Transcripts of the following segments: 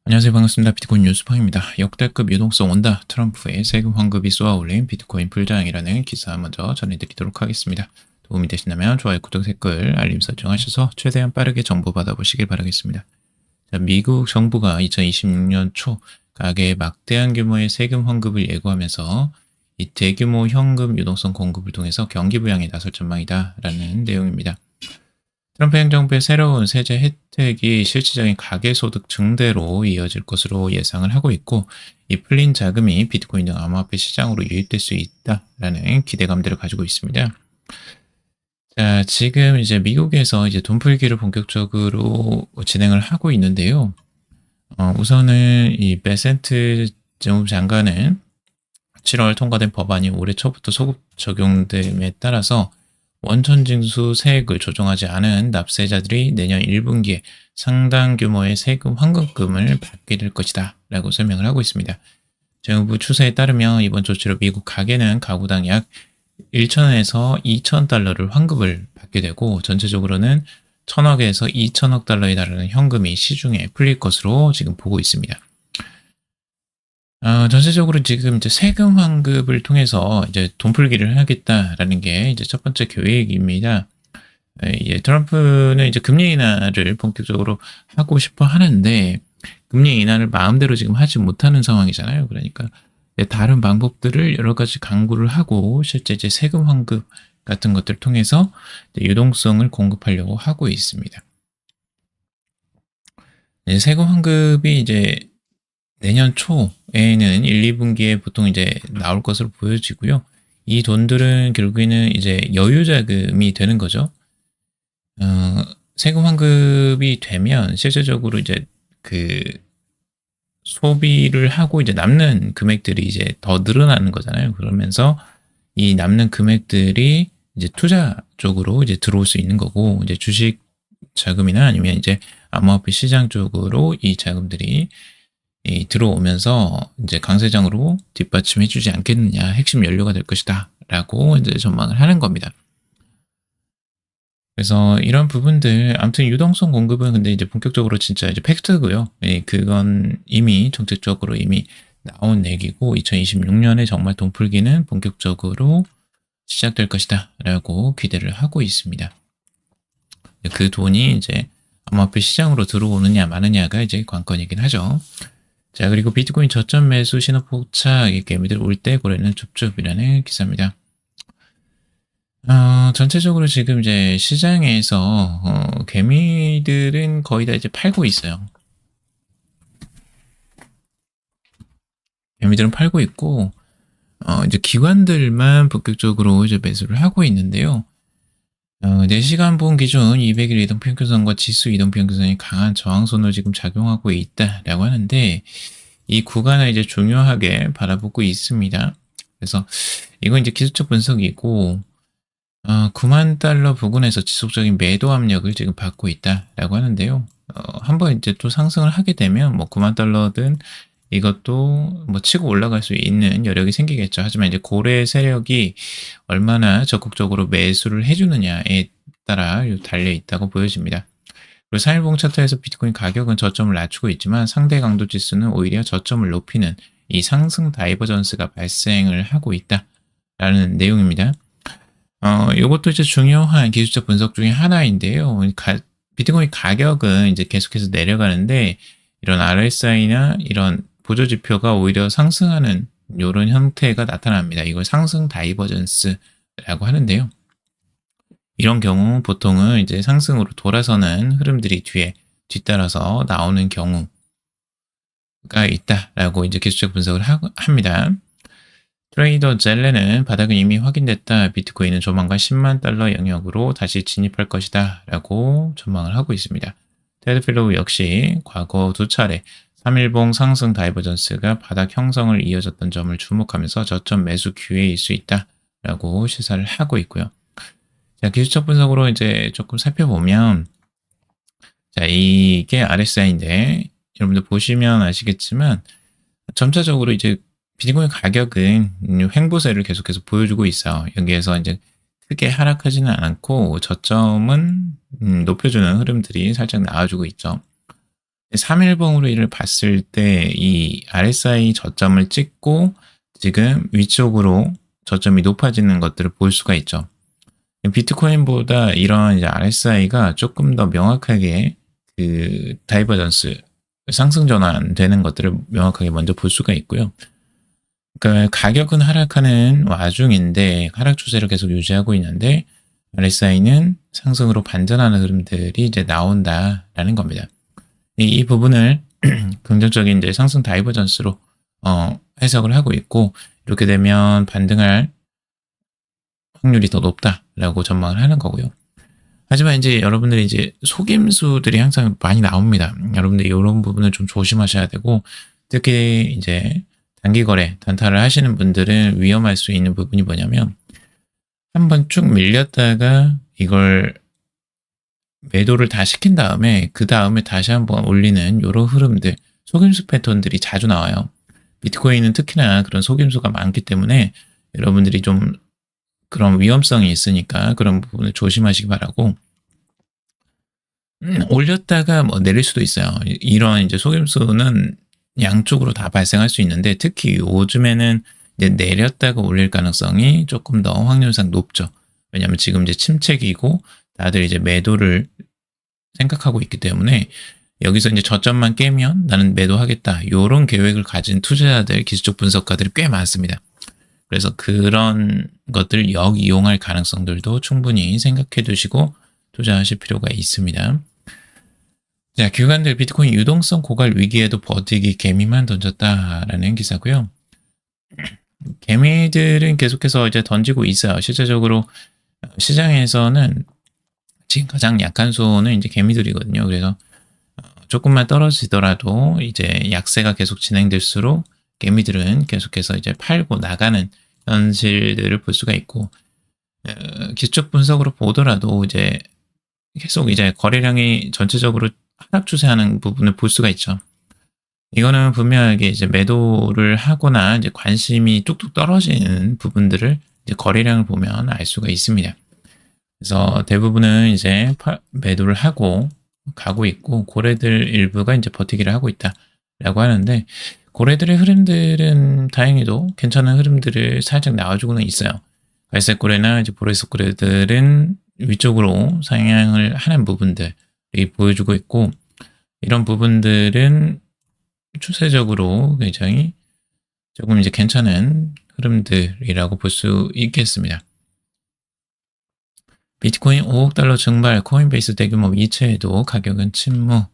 안녕하세요. 반갑습니다. 비트코인 뉴스팡입니다. 역대급 유동성 온다. 트럼프의 세금 환급이 쏘아올린 비트코인 불장이라는 기사 먼저 전해드리도록 하겠습니다. 도움이 되신다면 좋아요, 구독, 댓글, 알림 설정하셔서 최대한 빠르게 정보 받아보시길 바라겠습니다. 자, 미국 정부가 2026년 초 가계에 막대한 규모의 세금 환급을 예고하면서 이 대규모 현금 유동성 공급을 통해서 경기 부양에 나설 전망이다라는 내용입니다. 트럼프 행정부의 새로운 세제 혜택이 실질적인 가계소득 증대로 이어질 것으로 예상을 하고 있고, 이 풀린 자금이 비트코인 등 암호화폐 시장으로 유입될 수 있다라는 기대감들을 가지고 있습니다. 자, 지금 이제 미국에서 이제 돈풀기를 본격적으로 진행을 하고 있는데요. 우선은 이 베센트 재무부 장관은 7월 통과된 법안이 올해 초부터 소급 적용됨에 따라서 원천 징수 세액을 조정하지 않은 납세자들이 내년 1분기에 상당 규모의 세금 환급금을 받게 될 것이다 라고 설명을 하고 있습니다. 재무부 추세에 따르면 이번 조치로 미국 가계는 가구당 약 1,000에서 2,000달러를 환급을 받게 되고, 전체적으로는 1,000억에서 2,000억 달러에 달하는 현금이 시중에 풀릴 것으로 지금 보고 있습니다. 전체적으로 지금 이제 세금 환급을 통해서 이제 돈풀기를 하겠다라는 게 이제 첫 번째 계획입니다. 예, 트럼프는 이제 금리 인하를 본격적으로 하고 싶어 하는데, 금리 인하를 마음대로 지금 하지 못하는 상황이잖아요. 그러니까 다른 방법들을 여러 가지 강구를 하고 실제 이제 세금 환급 같은 것들을 통해서 유동성을 공급하려고 하고 있습니다. 세금 환급이 이제 내년 초에는 1, 2분기에 보통 이제 나올 것으로 보여지고요. 이 돈들은 결국에는 이제 여유자금이 되는 거죠. 세금 환급이 되면 실질적으로 이제 그 소비를 하고 이제 남는 금액들이 이제 더 늘어나는 거잖아요. 그러면서 이 남는 금액들이 이제 투자 쪽으로 이제 들어올 수 있는 거고, 이제 주식 자금이나 아니면 이제 암호화폐 시장 쪽으로 이 자금들이 들어오면서 이제 강세장으로 뒷받침해주지 않겠느냐, 핵심 연료가 될 것이다 라고 이제 전망을 하는 겁니다. 그래서 이런 부분들, 아무튼 유동성 공급은 근데 이제 본격적으로 진짜 이제 팩트고요. 그건 이미 정책적으로 이미 나온 얘기고, 2026년에 정말 돈풀기는 본격적으로 시작될 것이다 라고 기대를 하고 있습니다. 그 돈이 이제 암호화폐 시장으로 들어오느냐 마느냐가 이제 관건이긴 하죠. 자, 그리고 비트코인 저점 매수 신호 포착, 개미들 올 때 고래는 줍줍이라는 기사입니다. 전체적으로 지금 이제 시장에서 개미들은 거의 다 이제 팔고 있어요. 개미들은 팔고 있고, 이제 기관들만 본격적으로 이제 매수를 하고 있는데요. 4시간 본 기준 200일 이동평균선과 지수 이동평균선이 강한 저항선으로 지금 작용하고 있다라고 하는데, 이 구간을 이제 중요하게 바라보고 있습니다. 그래서 이건 이제 기술적 분석이고, 9만 달러 부근에서 지속적인 매도 압력을 지금 받고 있다라고 하는데요. 한번 이제 또 상승을 하게 되면 뭐 9만 달러든 이것도 뭐 치고 올라갈 수 있는 여력이 생기겠죠. 하지만 이제 고래 세력이 얼마나 적극적으로 매수를 해주느냐에 따라 달려 있다고 보여집니다. 그리고 4일봉 차트에서 비트코인 가격은 저점을 낮추고 있지만 상대 강도 지수는 오히려 저점을 높이는 이 상승 다이버전스가 발생을 하고 있다라는 내용입니다. 이것도 이제 중요한 기술적 분석 중에 하나인데요. 비트코인 가격은 이제 계속해서 내려가는데, 이런 RSI나 이런 보조지표가 오히려 상승하는 이런 형태가 나타납니다. 이걸 상승 다이버전스라고 하는데요. 이런 경우 보통은 이제 상승으로 돌아서는 흐름들이 뒤따라서 나오는 경우가 있다라고 이제 기술적 분석을 합니다. 트레이더 젤레는 바닥은 이미 확인됐다. 비트코인은 조만간 10만 달러 영역으로 다시 진입할 것이다 라고 전망을 하고 있습니다. 테드 필로우 역시 과거 2차례 3일봉 상승 다이버전스가 바닥 형성을 이어졌던 점을 주목하면서 저점 매수 기회일 수 있다 라고 시사를 하고 있고요. 자, 기술적 분석으로 이제 조금 살펴보면, 자, 이게 RSI인데 여러분들 보시면 아시겠지만 점차적으로 이제 비트코인 가격은 횡보세를 계속해서 보여주고 있어요. 여기에서 이제 크게 하락하지는 않고 저점은 높여주는 흐름들이 살짝 나와주고 있죠. 3일봉으로 봤을 때 이 RSI 저점을 찍고 지금 위쪽으로 저점이 높아지는 것들을 볼 수가 있죠. 비트코인보다 이런 이제 RSI가 조금 더 명확하게 그 다이버전스 상승 전환되는 것들을 명확하게 먼저 볼 수가 있고요. 그러니까 가격은 하락하는 와중인데 하락 추세를 계속 유지하고 있는데 RSI는 상승으로 반전하는 흐름들이 이제 나온다라는 겁니다. 이 부분을 긍정적인 이제 상승 다이버전스로 해석을 하고 있고 이렇게 되면 반등할 확률이 더 높다라고 전망을 하는 거고요. 하지만 이제 여러분들이 이제 속임수들이 항상 많이 나옵니다. 여러분들이 이런 부분을 좀 조심하셔야 되고 특히 이제 단기 거래, 단타를 하시는 분들은 위험할 수 있는 부분이 뭐냐면 한번 쭉 밀렸다가 이걸 매도를 다 시킨 다음에 그 다음에 다시 한번 올리는 이런 흐름들, 속임수 패턴들이 자주 나와요. 비트코인은 특히나 그런 속임수가 많기 때문에 여러분들이 좀 그런 위험성이 있으니까 그런 부분을 조심하시기 바라고 올렸다가 뭐 내릴 수도 있어요. 이런 이제 속임수는 양쪽으로 다 발생할 수 있는데 특히 요즘에는 이제 내렸다가 올릴 가능성이 조금 더 확률상 높죠. 왜냐하면 지금 이제 침체기고 다들 이제 매도를 생각하고 있기 때문에 여기서 이제 저점만 깨면 나는 매도하겠다. 이런 계획을 가진 투자자들, 기술적 분석가들이 꽤 많습니다. 그래서 그런 것들 역이용할 가능성들도 충분히 생각해 두시고 투자하실 필요가 있습니다. 자, 기관들 비트코인 유동성 고갈 위기에도 버티기 개미만 던졌다라는 기사고요. 개미들은 계속해서 이제 던지고 있어요. 실제적으로 시장에서는 지금 가장 약한 수는 이제 개미들이거든요. 그래서 조금만 떨어지더라도 이제 약세가 계속 진행될수록 개미들은 계속해서 이제 팔고 나가는 현실들을 볼 수가 있고 기술적 분석으로 보더라도 이제 계속 이제 거래량이 전체적으로 하락 추세하는 부분을 볼 수가 있죠. 이거는 분명하게 이제 매도를 하거나 이제 관심이 뚝뚝 떨어지는 부분들을 이제 거래량을 보면 알 수가 있습니다. 그래서 대부분은 이제 매도를 하고 가고 있고 고래들 일부가 이제 버티기를 하고 있다라고 하는데 고래들의 흐름들은 다행히도 괜찮은 흐름들을 살짝 나와주고는 있어요. 갈색 고래나 이제 보라색 고래들은 위쪽으로 상향을 하는 부분들이 보여주고 있고 이런 부분들은 추세적으로 굉장히 조금 이제 괜찮은 흐름들이라고 볼 수 있겠습니다. 비트코인 5억 달러 증발, 코인베이스 대규모 이체에도 가격은 침묵.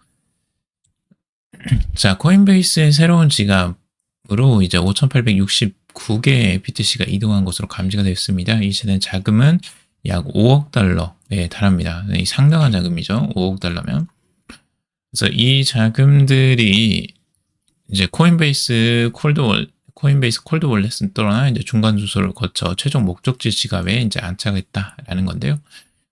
자, 코인베이스의 새로운 지갑으로 이제 5,869개의 BTC가 이동한 것으로 감지가 됐습니다. 이체된 자금은 약 5억 달러에 달합니다. 상당한 자금이죠. 5억 달러면. 그래서 이 자금들이 이제 코인베이스 콜드 월렛은 떠나 이제 중간 주소를 거쳐 최종 목적지 지갑에 이제 안착했다라는 건데요.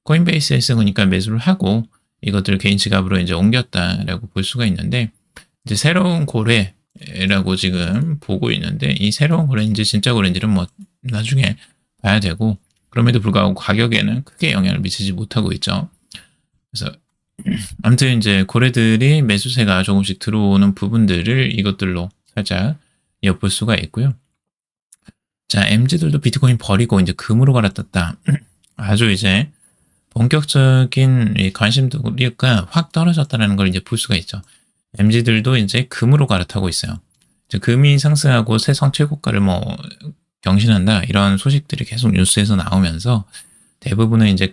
코인베이스에서 그러니까 매수를 하고 이것들을 개인 지갑으로 이제 옮겼다라고 볼 수가 있는데 이제 새로운 고래라고 지금 보고 있는데 이 새로운 고래인지 진짜 고래인지는 뭐 나중에 봐야 되고 그럼에도 불구하고 가격에는 크게 영향을 미치지 못하고 있죠. 그래서 아무튼 이제 고래들이 매수세가 조금씩 들어오는 부분들을 이것들로 살짝 엿볼 수가 있고요. 자, MZ들도 비트코인 버리고 이제 금으로 갈아탔다. 아주 이제 본격적인 관심도가 확 떨어졌다는 걸 이제 볼 수가 있죠. MZ들도 이제 금으로 갈아타고 있어요. 이제 금이 상승하고 세상 최고가를 뭐 경신한다 이런 소식들이 계속 뉴스에서 나오면서 대부분은 이제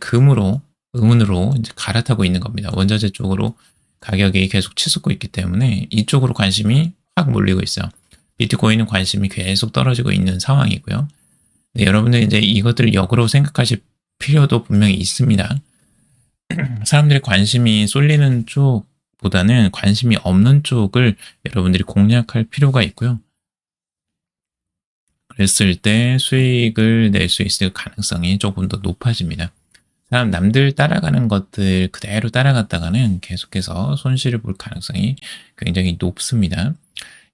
음운으로 이제 갈아타고 있는 겁니다. 원자재 쪽으로 가격이 계속 치솟고 있기 때문에 이쪽으로 관심이 확 몰리고 있어요. 비트코인은 관심이 계속 떨어지고 있는 상황이고요. 네, 여러분들 이제 이것들을 역으로 생각하실 필요도 분명히 있습니다. 사람들의 관심이 쏠리는 쪽보다는 관심이 없는 쪽을 여러분들이 공략할 필요가 있고요. 그랬을 때 수익을 낼 수 있을 가능성이 조금 더 높아집니다. 남들 따라가는 것들 그대로 따라갔다가는 계속해서 손실을 볼 가능성이 굉장히 높습니다.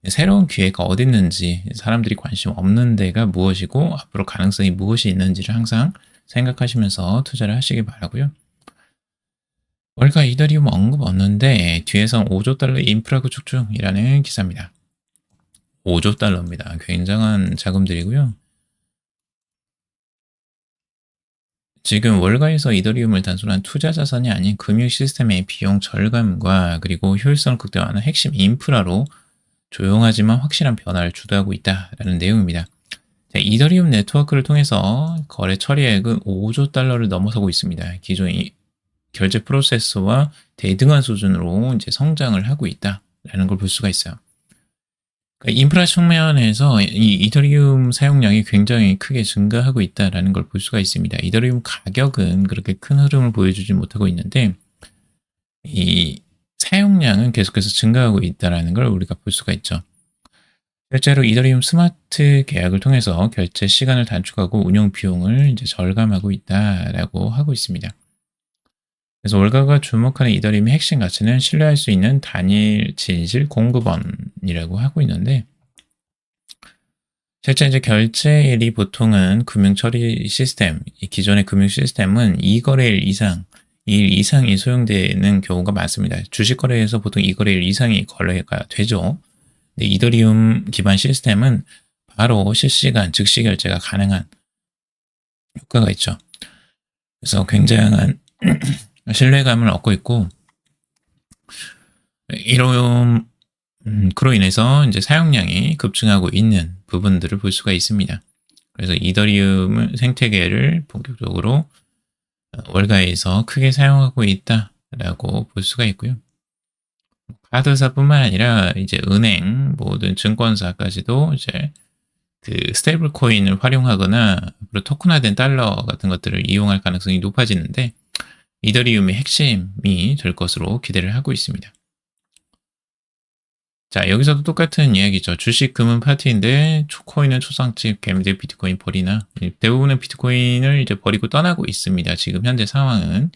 새로운 기회가 어디 있는지 사람들이 관심 없는 데가 무엇이고 앞으로 가능성이 무엇이 있는지를 항상 생각하시면서 투자를 하시기 바라고요. 월가 이더리움 언급 없는데 뒤에선 5조 달러 인프라 구축 중이라는 기사입니다. 5조 달러입니다. 굉장한 자금들이고요. 지금 월가에서 이더리움을 단순한 투자 자산이 아닌 금융 시스템의 비용 절감과 그리고 효율성을 극대화하는 핵심 인프라로 조용하지만 확실한 변화를 주도하고 있다라는 내용입니다. 자, 이더리움 네트워크를 통해서 거래 처리액은 5조 달러를 넘어서고 있습니다. 기존의 결제 프로세스와 대등한 수준으로 이제 성장을 하고 있다라는 걸 볼 수가 있어요. 그러니까 인프라 측면에서 이 이더리움 사용량이 굉장히 크게 증가하고 있다라는 걸 볼 수가 있습니다. 이더리움 가격은 그렇게 큰 흐름을 보여주지 못하고 있는데 이 사용량은 계속해서 증가하고 있다라는 걸 우리가 볼 수가 있죠. 실제로 이더리움 스마트 계약을 통해서 결제 시간을 단축하고 운영 비용을 이제 절감하고 있다라고 하고 있습니다. 그래서 월가가 주목하는 이더리움의 핵심 가치는 신뢰할 수 있는 단일 진실 공급원이라고 하고 있는데 실제 이제 결제일이 보통은 금융 처리 시스템, 이 기존의 금융 시스템은 2거래일 이상, 2일 이상이 소용되는 경우가 많습니다. 주식 거래에서 보통 2거래일 이상이 거래가 되죠. 근데 이더리움 기반 시스템은 바로 실시간 즉시 결제가 가능한 효과가 있죠. 그래서 굉장한 신뢰감을 얻고 있고 그로 인해서 이제 사용량이 급증하고 있는 부분들을 볼 수가 있습니다. 그래서 이더리움 생태계를 본격적으로 월가에서 크게 사용하고 있다라고 볼 수가 있고요. 카드사뿐만 아니라 이제 은행, 모든 증권사까지도 이제 그 스테이블 코인을 활용하거나 앞으로 토큰화된 달러 같은 것들을 이용할 가능성이 높아지는데 이더리움의 핵심이 될 것으로 기대를 하고 있습니다. 자, 여기서도 똑같은 이야기죠. 주식 금은 파티인데 코인은 초상집, 개미들 비트코인 버리나 대부분의 비트코인을 이제 버리고 떠나고 있습니다. 지금 현재 상황은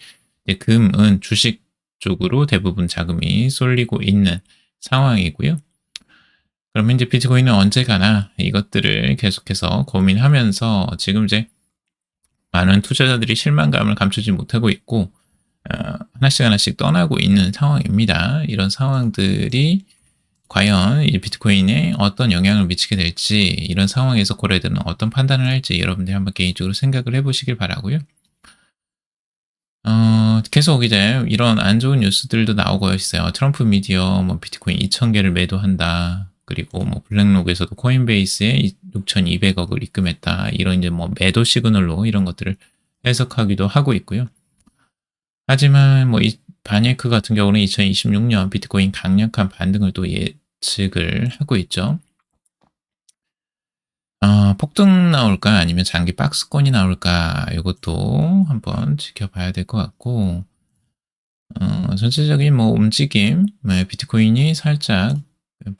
이제 금은 주식 쪽으로 대부분 자금이 쏠리고 있는 상황이고요. 그럼 현재 비트코인은 언제 가나 이것들을 계속해서 고민하면서 지금 이제 많은 투자자들이 실망감을 감추지 못하고 있고 하나씩 떠나고 있는 상황입니다. 이런 상황들이 과연 이 비트코인에 어떤 영향을 미치게 될지 이런 상황에서 거래되는 어떤 판단을 할지 여러분들이 한번 개인적으로 생각을 해보시길 바라고요. 계속 이제 이런 안 좋은 뉴스들도 나오고 있어요. 트럼프 미디어 뭐 비트코인 2,000개를 매도한다. 그리고 뭐 블랙록에서도 코인베이스에 6,200억을 입금했다. 이런 이제 뭐 매도 시그널로 이런 것들을 해석하기도 하고 있고요. 하지만 뭐 이 바네크 같은 경우는 2026년 비트코인 강력한 반등을 또 예측을 하고 있죠. 폭등 나올까 아니면 장기 박스권이 나올까 이것도 한번 지켜봐야 될 것 같고 전체적인 뭐 움직임, 비트코인이 살짝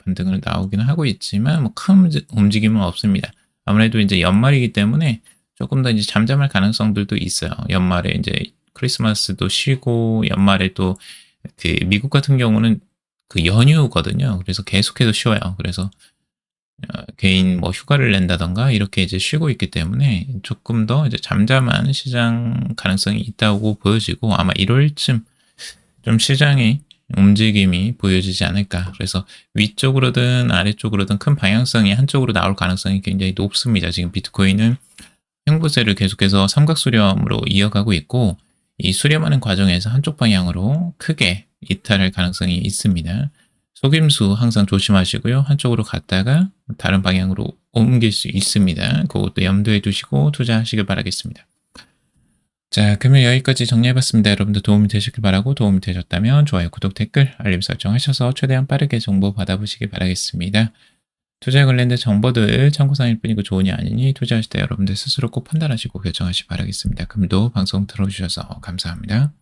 반등을 나오기는 하고 있지만 뭐 큰 움직임은 없습니다. 아무래도 이제 연말이기 때문에 조금 더 이제 잠잠할 가능성들도 있어요. 연말에 이제 크리스마스도 쉬고 연말에 또 그 미국 같은 경우는 그 연휴거든요. 그래서 계속해서 쉬어요. 그래서 개인 뭐 휴가를 낸다던가 이렇게 이제 쉬고 있기 때문에 조금 더 이제 잠잠한 시장 가능성이 있다고 보여지고 아마 1월쯤 좀 시장의 움직임이 보여지지 않을까. 그래서 위쪽으로든 아래쪽으로든 큰 방향성이 한쪽으로 나올 가능성이 굉장히 높습니다. 지금 비트코인은 횡보세를 계속해서 삼각수렴으로 이어가고 있고 이 수렴하는 과정에서 한쪽 방향으로 크게 이탈할 가능성이 있습니다. 속임수 항상 조심하시고요. 한쪽으로 갔다가 다른 방향으로 옮길 수 있습니다. 그것도 염두에 두시고 투자하시길 바라겠습니다. 자, 그러면 여기까지 정리해봤습니다. 여러분들 도움이 되셨길 바라고 도움이 되셨다면 좋아요, 구독, 댓글, 알림 설정하셔서 최대한 빠르게 정보 받아보시길 바라겠습니다. 투자에 관련된 정보들 참고사항일 뿐이고 조언이 아니니 투자하실 때 여러분들 스스로 꼭 판단하시고 결정하시기 바라겠습니다. 금도 방송 들어주셔서 감사합니다.